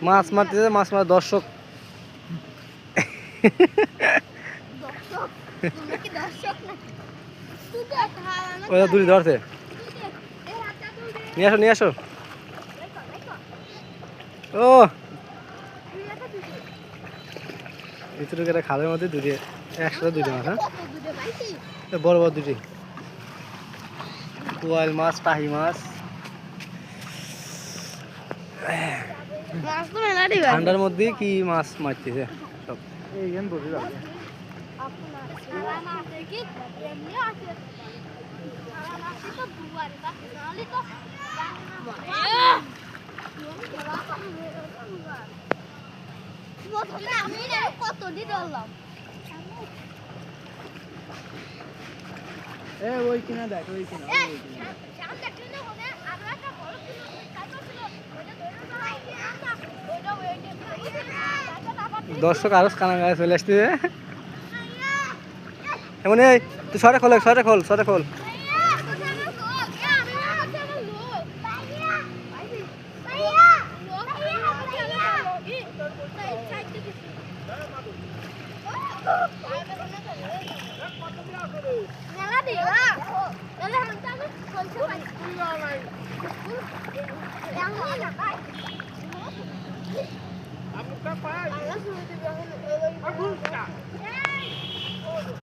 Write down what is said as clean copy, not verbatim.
মাছ মারতেছে, মাছ মারা দর্শক। ওরা দূরে ধরছে, নিয়ে আসো নিয়ে আসো। ও ভিতরে একটা খালের মধ্যে দুটি, একসাথে দুটি মাছ। হ্যাঁ বড় বড় দুটি কোয়াল মাছ, টাহি মাছ। ঠান্ডার মধ্যে কি মাছ মারতেছে সব। ওই কিনা দেখ, ওই কিনা দর্শক আরো কানা গায়ে চলে আসতেছে। এমন এই তুই সরে খোল, সরে খোল, সরে খোল। Aku